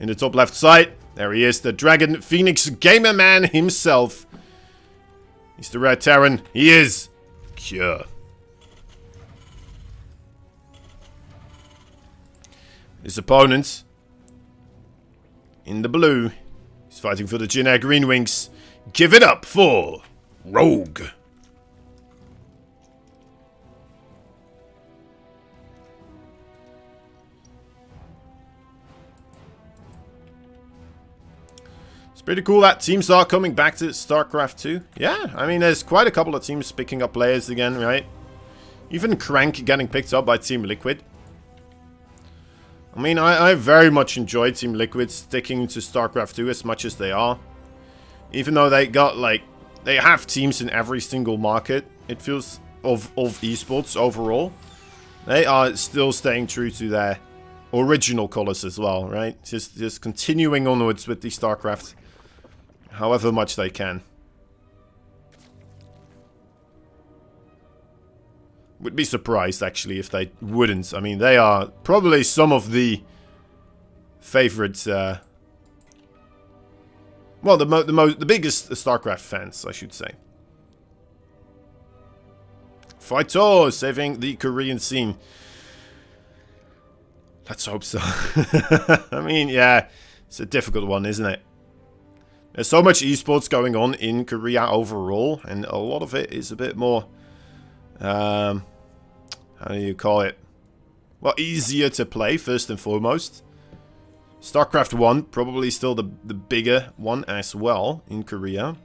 in the top left side. There he is, the Dragon Phoenix Gamer Man himself. He's the Red Terran. He is Cure. His opponent in the blue, he's fighting for the Jin Air Green Wings. Give it up for Rogue. It's pretty cool that teams are coming back to StarCraft 2. Yeah, I mean, there's quite a couple of teams picking up players again, right? Even Crank getting picked up by Team Liquid. I mean, I very much enjoy Team Liquid sticking to StarCraft 2 as much as they are. Even though they got, like, they have teams in every single market, it feels, of esports overall. They are still staying true to their original colors as well, right? Just continuing onwards with the StarCraft. However much they can. Would be surprised, actually, if they wouldn't. I mean, they are probably some of the favorite... well, the biggest StarCraft fans, I should say. Fighter saving the Korean scene. Let's hope so. I mean, yeah, it's a difficult one, isn't it? There's so much esports going on in Korea overall, and a lot of it is a bit more, how do you call it? Well, easier to play, first and foremost. StarCraft 1, probably still the bigger one as well in Korea.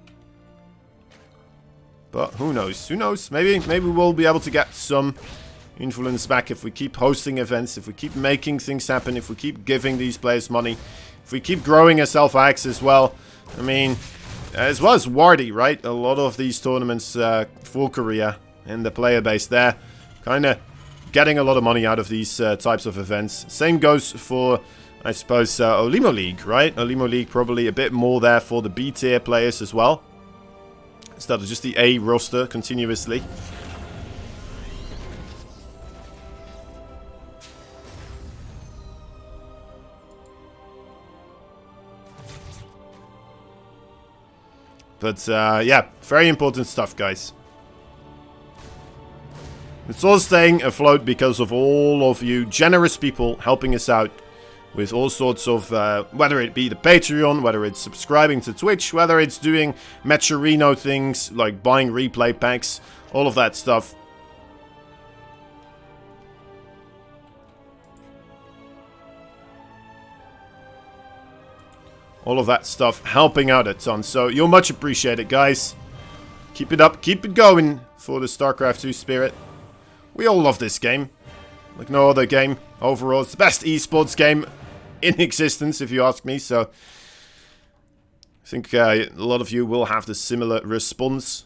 But who knows? Who knows? Maybe we'll be able to get some influence back if we keep hosting events, if we keep making things happen, if we keep giving these players money, if we keep growing as ITaX as well. I mean, as well as Wardy, right? A lot of these tournaments for Korea and the player base there, kind of getting a lot of money out of these types of events. Same goes for, I suppose, Olimo League, right? Olimo League probably a bit more there for the B tier players as well, instead of just the A roster continuously. But, yeah, very important stuff, guys. It's all staying afloat because of all of you generous people helping us out with all sorts of, whether it be the Patreon, whether it's subscribing to Twitch, whether it's doing Matcherino things, like buying replay packs, all of that stuff. All of that stuff helping out a ton. So you're much appreciated, guys. Keep it up. Keep it going for the StarCraft 2 spirit. We all love this game. Like no other game overall. It's the best esports game in existence, if you ask me. So I think a lot of you will have the similar response.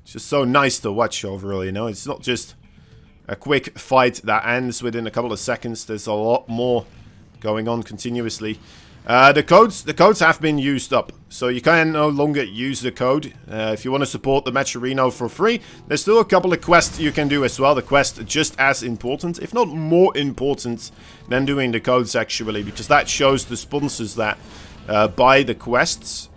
It's just so nice to watch overall, you know. It's not just a quick fight that ends within a couple of seconds. There's a lot more going on continuously. The codes have been used up, so you can no longer use the code. If you want to support the Matcherino for free, there's still a couple of quests you can do as well. The quest just as important, if not more important, than doing the codes actually, because that shows the sponsors that buy the quests.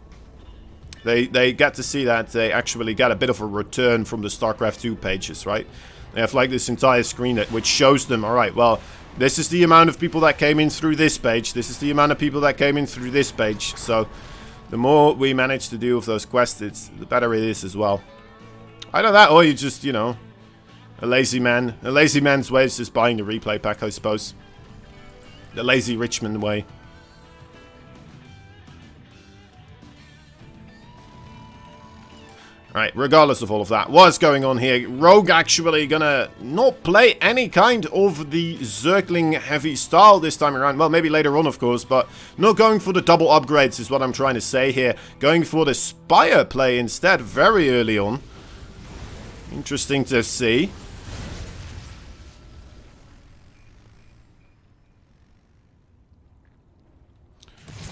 They get to see that they actually get a bit of a return from the StarCraft 2 pages, right? They have like this entire screen which shows them, alright, well, this is the amount of people that came in through this page. This is the amount of people that came in through this page. So, the more we manage to do with those quests, the better it is as well. Either that, or you just, you know, a lazy man. A lazy man's way is just buying the replay pack, I suppose. The lazy Richmond way. Right, regardless of all of that, what's going on here? Rogue actually gonna not play any kind of the Zergling heavy style this time around. Well, maybe later on, of course, but not going for the double upgrades is what I'm trying to say here. Going for the Spire play instead, very early on. Interesting to see.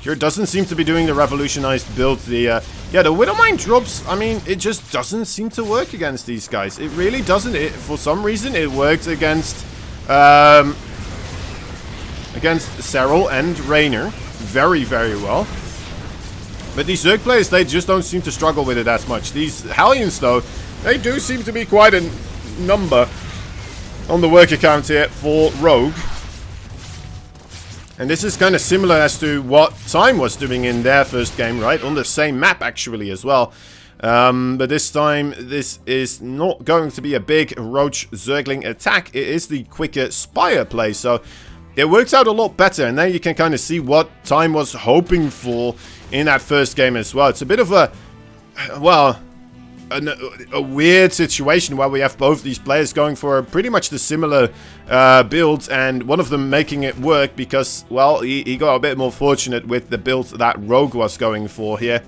Here doesn't seem to be doing the revolutionized build. Yeah, the Widowmine drops, I mean, it just doesn't seem to work against these guys. It really doesn't. For some reason, it worked against against Serral and Raynor. Very, very well. But these Zerg players, they just don't seem to struggle with it as much. These Hellions, though, they do seem to be quite a number on the worker count here for Rogue. And this is kind of similar as to what Time was doing in their first game, right? On the same map, actually, as well. But this time, this is not going to be a big Roach Zergling attack. It is the quicker Spire play, so it works out a lot better. And then you can kind of see what Time was hoping for in that first game as well. It's a bit of a, well, a weird situation where we have both these players going for pretty much the similar build, and one of them making it work because, well, he got a bit more fortunate with the build that Rogue was going for here.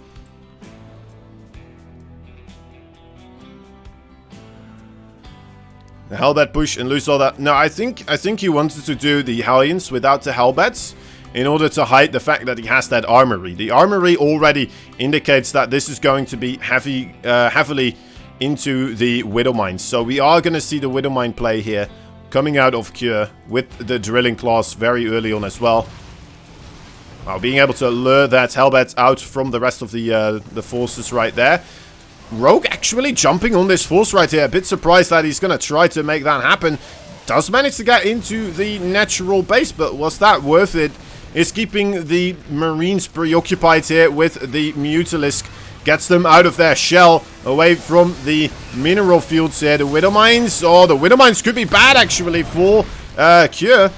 The Hellbat push and lose all that. No, I think he wanted to do the Hellions without the Hellbats in order to hide the fact that he has that armory. The armory already indicates that this is going to be heavily into the Widowmine. So we are going to see the Widowmine play here coming out of Cure with the drilling class very early on as well. Being able to lure that Hellbat out from the rest of the forces right there. Rogue actually jumping on this force right here. A bit surprised that he's going to try to make that happen. Does manage to get into the natural base, but was that worth it? Is keeping the Marines preoccupied here with the Mutalisk. Gets them out of their shell, away from the mineral fields here. The Widowmines, oh, the Widowmines could be bad actually for Cure.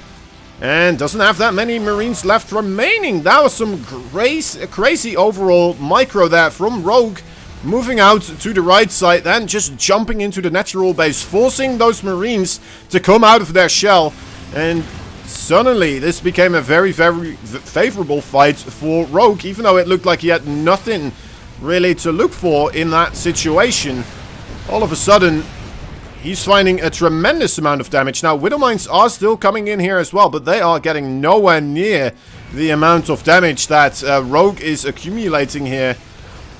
And doesn't have that many Marines left remaining. That was some crazy overall micro there from Rogue. Moving out to the right side, then just jumping into the natural base, forcing those Marines to come out of their shell. And suddenly, this became a very, very favorable fight for Rogue, even though it looked like he had nothing really to look for in that situation. All of a sudden, he's finding a tremendous amount of damage. Now, Widowmines are still coming in here as well, but they are getting nowhere near the amount of damage that Rogue is accumulating here.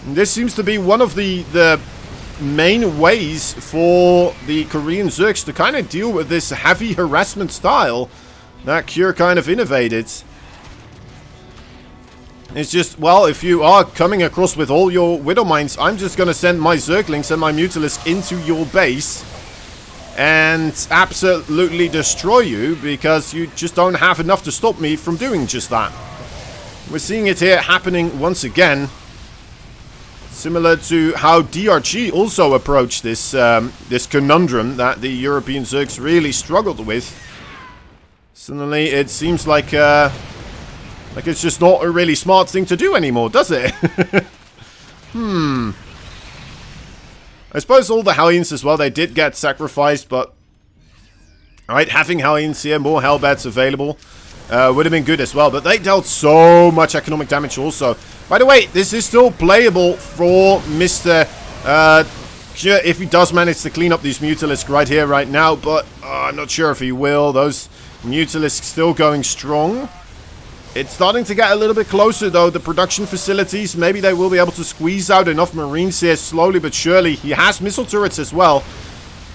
This seems to be one of the main ways for the Korean Zergs to kind of deal with this heavy harassment style that Cure kind of innovated. It's just, well, if you are coming across with all your Widowmines, I'm just going to send my Zerglings and my Mutalisk into your base and absolutely destroy you, because you just don't have enough to stop me from doing just that. We're seeing it here happening once again. Similar to how DRG also approached this this conundrum that the European Zergs really struggled with. Suddenly, it seems like it's just not a really smart thing to do anymore, does it? I suppose all the Hellions as well, they did get sacrificed, but alright, having Hellions here, more Hellbats available, would have been good as well. But they dealt so much economic damage also. By the way, this is still playable for Mr. Cure if he does manage to clean up these Mutalisk right here, right now. But I'm not sure if he will. Those Mutalisk still going strong. It's starting to get a little bit closer, though. The production facilities, maybe they will be able to squeeze out enough Marines here slowly but surely. He has missile turrets as well.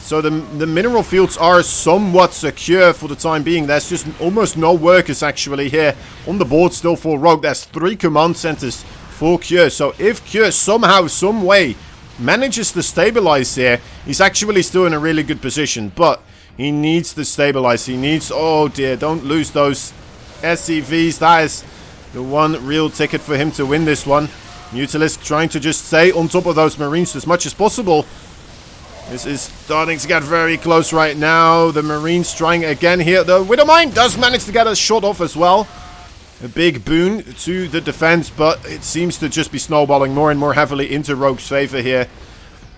So the mineral fields are somewhat secure for the time being. There's just almost no workers actually here on the board still for Rogue. There's 3 command centers for Cure. So if Cure somehow, some way manages to stabilize here, he's actually still in a really good position. But he needs to stabilize. He needs, oh dear, don't lose those SCVs. That is the one real ticket for him to win this one. Mutalisk trying to just stay on top of those Marines as much as possible. This is starting to get very close right now. The Marines trying again here. The Widowmine does manage to get a shot off as well. A big boon to the defense, but it seems to just be snowballing more and more heavily into Rogue's favor here.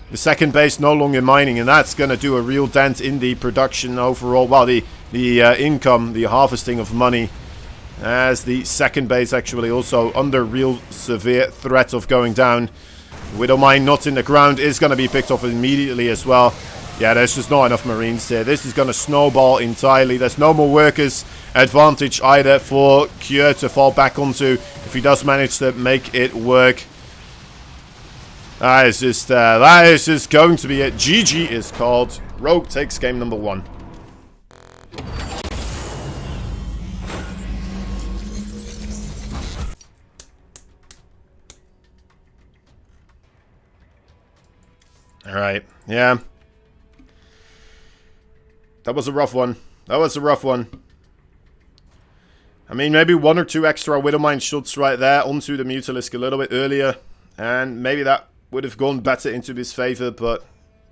The second base no longer mining, and that's going to do a real dent in the production overall. Well, the income, the harvesting of money, as the second base actually also under real severe threat of going down. Widowmine not in the ground is going to be picked off immediately as well. Yeah, there's just not enough Marines here. This is going to snowball entirely. There's no more workers advantage either for Cure to fall back onto if he does manage to make it work. That is just going to be it. GG is called. Rogue takes game number 1. Alright, yeah. That was a rough one. That was a rough one. I mean, maybe 1 or 2 extra Widowmine shots right there onto the Mutalisk a little bit earlier. And maybe that would have gone better into his favor, but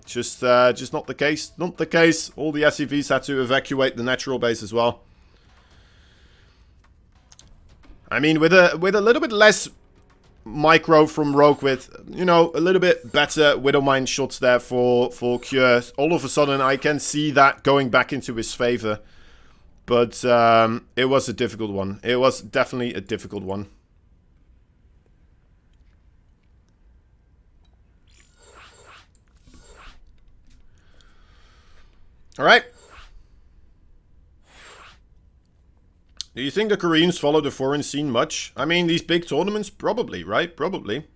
just not the case. Not the case. All the SCVs had to evacuate the natural base as well. I mean, with a little bit less micro from Rogue, with, you know, a little bit better Widowmine shots there for Cure, all of a sudden I can see that going back into his favor. But it was a difficult one. It was definitely a difficult one. Alright. Do you think the Koreans follow the foreign scene much? I mean, these big tournaments? Probably, right? Probably.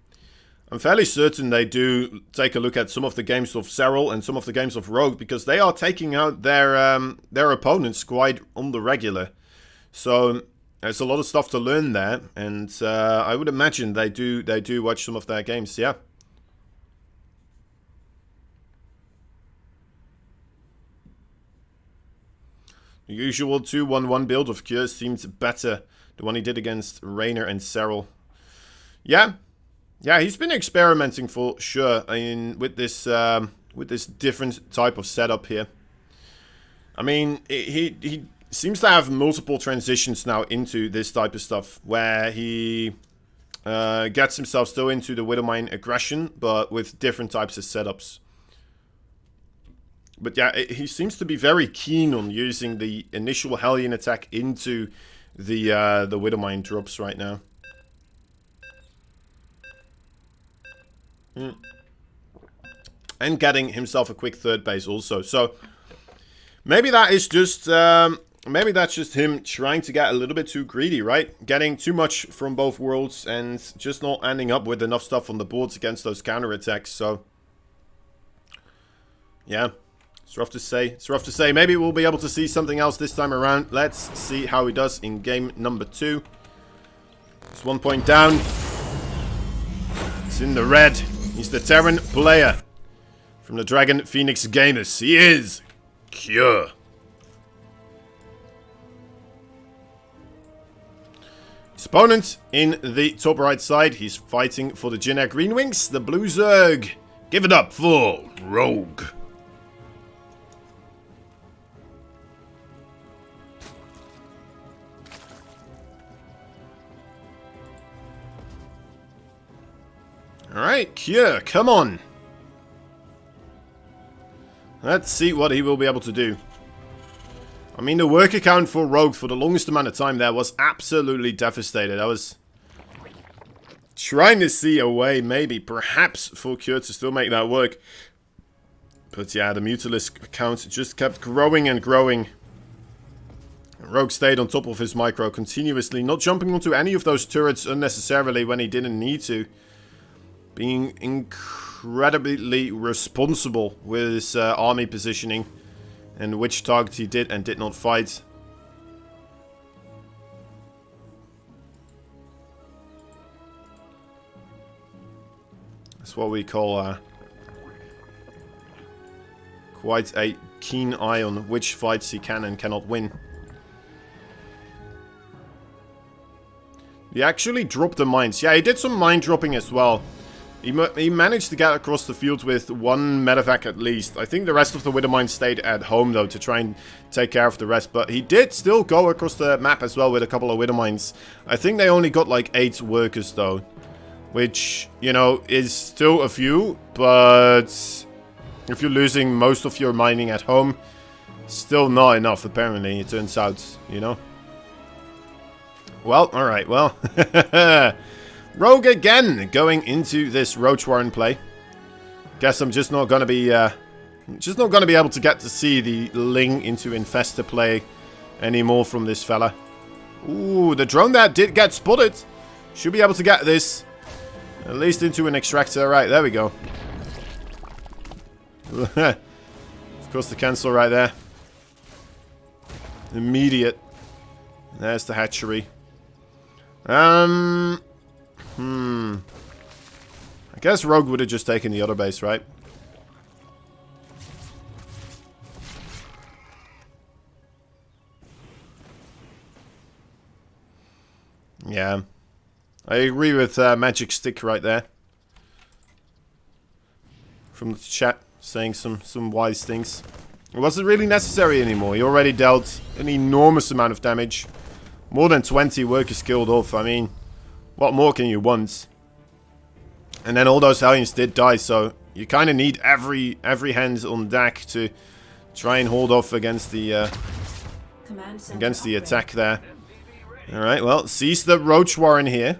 I'm fairly certain they do take a look at some of the games of Serral and some of the games of Rogue, because they are taking out their opponents quite on the regular. So there's a lot of stuff to learn there, and I would imagine they do watch some of their games, yeah. The usual 2-1-1 build of Cure seemed better. The one he did against Raynor and Serral. Yeah. Yeah, he's been experimenting for sure with this different type of setup here. I mean, he seems to have multiple transitions now into this type of stuff, where he gets himself still into the Widowmine aggression, but with different types of setups. But yeah, he seems to be very keen on using the initial Hellion attack into the Widowmine drops right now. And getting himself a quick third base also. So maybe that is just maybe that's just him trying to get a little bit too greedy, right? Getting too much from both worlds and just not ending up with enough stuff on the boards against those counterattacks. So yeah. It's rough to say. It's rough to say. Maybe we'll be able to see something else this time around. Let's see how he does in game number 2. It's 1 point down. It's in the red. He's the Terran player from the Dragon Phoenix Gamers. He is Cure. His opponent in the top right side. He's fighting for the Jin Air Green Wings, the Blue Zerg. Give it up for Rogue. Alright, Cure, come on. Let's see what he will be able to do. I mean, the work account for Rogue for the longest amount of time there was absolutely devastated. I was trying to see a way, maybe, perhaps, for Cure to still make that work. But yeah, the Mutalisk account just kept growing and growing. Rogue stayed on top of his micro continuously, not jumping onto any of those turrets unnecessarily when he didn't need to. Being incredibly responsible with his army positioning and which target he did and did not fight. That's what we call quite a keen eye on which fights he can and cannot win. He actually dropped the mines. Yeah, he did some mine dropping as well. He managed to get across the field with 1 medevac at least. I think the rest of the Widowmine stayed at home, though, to try and take care of the rest. But he did still go across the map as well with a couple of Widowmines. I think they only got like 8 workers, though. Which, you know, is still a few. But if you're losing most of your mining at home, still not enough, apparently, it turns out, you know. Well, alright, well. Rogue again, going into this Roach Warren play. Guess I'm just not gonna be able to get to see the Ling into Infesta play anymore from this fella. Ooh, the drone there did get spotted. Should be able to get this at least into an extractor. Right, there we go. Of course, the cancel right there. Immediate. There's the hatchery. I guess Rogue would have just taken the other base, right? Yeah. I agree with Magic Stick right there. From the chat, saying some wise things. It wasn't really necessary anymore. He already dealt an enormous amount of damage. More than 20 workers killed off. I mean, what more can you want? And then all those Hellions did die, so you kind of need every hand on deck to try and hold off against the attack there. Alright, well, sees the Roach Warren here.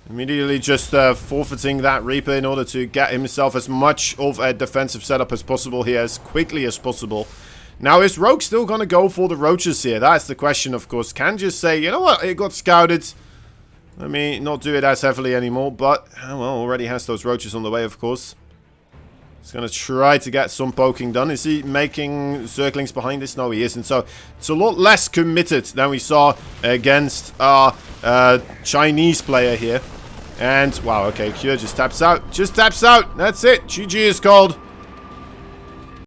Immediately just forfeiting that Reaper in order to get himself as much of a defensive setup as possible here, as quickly as possible. Now, is Rogue still going to go for the Roaches here? That's the question, of course. Can just say, you know what, it got scouted. Let me not do it as heavily anymore, but, well, already has those Roaches on the way, of course. He's going to try to get some poking done. Is he making circlings behind this? No, he isn't. So, it's a lot less committed than we saw against our Chinese player here. And, wow, okay, Cure just taps out. Just taps out. That's it. GG is called.